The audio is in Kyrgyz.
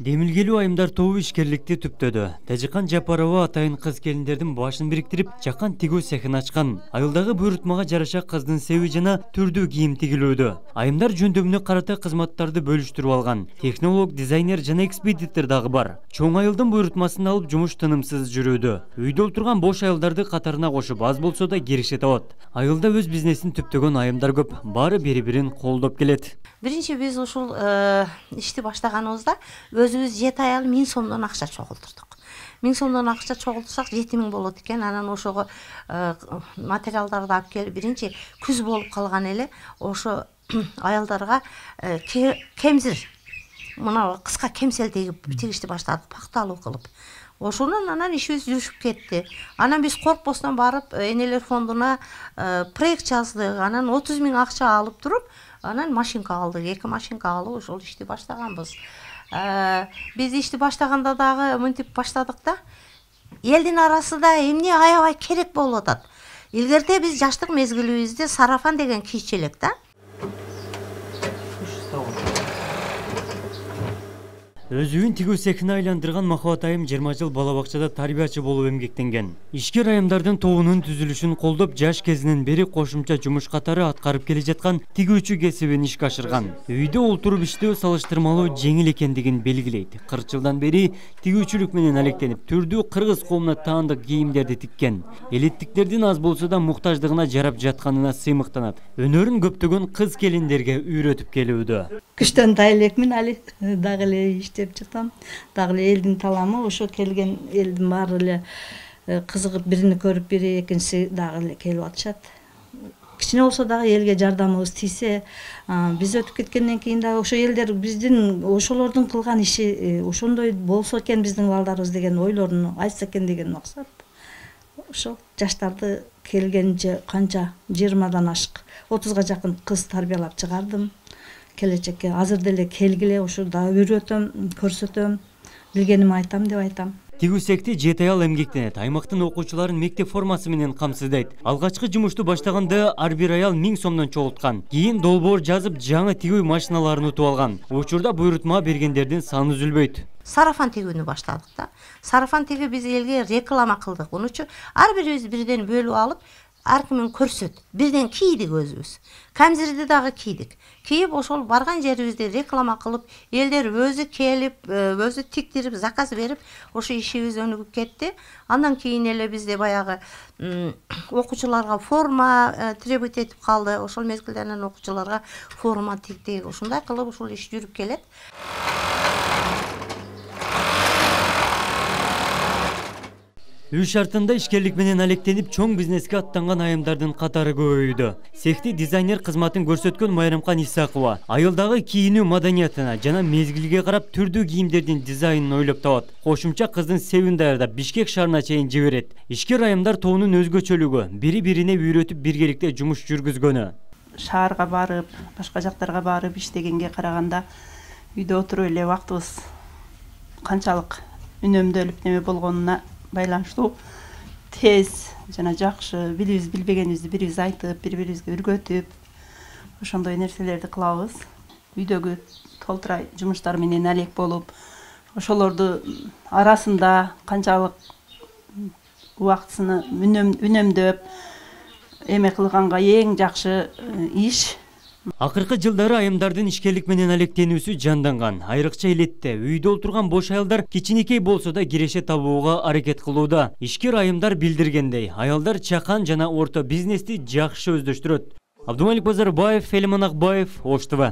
Демилгелүү айымдар тобу ишкерликти түптөдү. Тажикан Жапарова атайын кыз келиндердин башын бириктирип, жакан тигүү цехин ачкан. Айылдагы буйрутмага жараша кыздын себи жана түрдүү кийим тигилүүдө. Айымдар жөндөмүнө карата кызматтарды бөлүштүрүп алган. Технолог, дизайнер жана экспедитор дагы бар. Чоң айылдын буйрутмасын алып жумуш тынымсыз жүрүүдө. Үйдө отурган бош айылдарды катарына кошуп, аз болсо да кириши табат. Айылда өз бизнесин түптөгөн айымдар көп. Баары бири-бирин колдоп келет. Биринчи биз ушул ишти баштаганыбызда өзүбүз 7 аял 1000 сомдон акча чогултурдук. 1000 сомдон акча чогултурсак 7000 болот экен. Анан ошого материалдарды алып келип биринчи күз болуп калган эле ошо аялдарга кемзир мына кыска кемсел тигишти баштадык, пакталуу кылып. Ошонун анан ишибиз жүрүшүп кетти. Анан биз коркпостон барып энелер фондуна проект жаздык. Анан 30 000 акча алып туруп, анан машинка алдык, 2 машинка алып ошол ишти баштаганбыз. Биз ишти баштаганда дагы мынтип баштадык да. Элдин арасында эмне аябай керек болуп атат. Илгерде биз жаштык мезгилибизде сарафан деген кийчү элек да. Өзүн тигүү цехине айландырган Махабат айым 20 жыл бала бакчада тарбиячы болуп эмгектенген. Ишкер айымдардын тобунун түзүлүшүн колдоп, жаш кезинен бери кошумча жумуш катары аткарып келе жаткан тигүүчү кесибин ишке ашырган. Үйдө олтуруп иштөө салыштырмалуу жеңил экендигин белгилейт. 40 жылдан бери тигүүчүлүк менен алектенип, түрдүү кыргыз коомуна таандык кийимдерди тиккен. Элеттиктердин аз болсо да муктаждыгына жарап жатканына сыймыктанат. Өнөрүн көптөгөн кыз келиндерге үйрөтүп келүүдө. Күчтөн тайлекмин али дагы эле иштеп жатам. Дагы эле элдин таламы ошо келген элдин баары эле кызыгып бирини көрүп бири экинчиси дагы эле келип атышат. Кичине болсо дагы элге жардамыбыз тийсе, биз өтүп кеткенден кийин дагы ошо элдер биздин ошолордун кылган иши ошондой болсо экен биздин балдарыбыз деген ойлорун айтса экен деген максат. Ошо жаштарды келгенче канча 20дан ашык 30га жакын кыз тарбиялап чыгардым. Келечекке азыр деле келгиле ошо да үйрөтөм, көрсөтөм, билгенимди айтам деп айтам. Тигүү цехти 7 аял эмгектенет. Аймактын окуучуларын мектеп формасы менен камсыздайт. Алгачкы жумушту баштаганда ар бир аял 1000 сомдон чогулткан. Кийин долбоор жазып, жаңы тигүү машиналарын утуп алган. Учурда буйрутма бергендердин саны үзүлбөйт. Сарафан тигүүнү баштадык да. Сарафан тигүү биз элге реклама кылдык. Муну үчүн ар бирибиз бирден бөлүп алып, ар кимин көрсөт. Бирден кийдик өзүбүз. Камзирди дагы кийдик. Кийип ошол барган жерибизде реклама кылып, элдер өзү келип, өзү тиктирип, заказ берип, ошо ишибиз өнүгүп кетти. Андан кийин эле бизде баягы окуучуларга форма требовать этип калды. Ошол мезгилде анан окуучуларга форма тиктик. Ушундай кылып ушул иш жүрүп келет. Үй шартында ишкерлик менен алектенип, чоң бизнеске аттанган айымдардын катары көбөйдү. Цехти дизайнер кызматын көрсөткөн Майрамкан Исакова айылдагы кийинүү маданиятына жана мезгилге карап түрдүү кийимдердин дизайнын ойлоп табат. Кошумча кыздын себин даярдап Бишкек шаарына чейин жиберет. Ишкер айымдар тобунун өзгөчөлүгү бири-бирине үйрөтүп биргеликте жумуш жүргүзгөнү. Шаарга барып, башка жактарга барып иштегенге караганда үйдө отуруп эле убактыбыз канчалык үнөмдөлүп неме болгонуна байланыштуу тез жана жакшы бирибиз билбегенибизди бирибиз айтып, бири-бирибизге үргөтүп, ошондой нерселерди кылабыз. Үйдөгү толтура жумуштар менен алек болуп, ошолорду арасында канчалык убактысын үнөмдөп, эме кылганга эң жакшы иш. Акыркы жылдары айымдардын ишкерлик менен алектенүүсү жанданган. Айрыкча элетте үйдө отурган бош аялдар кичинекей болсо да киреше табууга аракет кылууда. Ишкер айымдар билдиргендей, аялдар чакан жана орто бизнести жакшы өздөштүрөт. Абдумалик Базарбаев, Элиман Акбаев, Ош ТВ.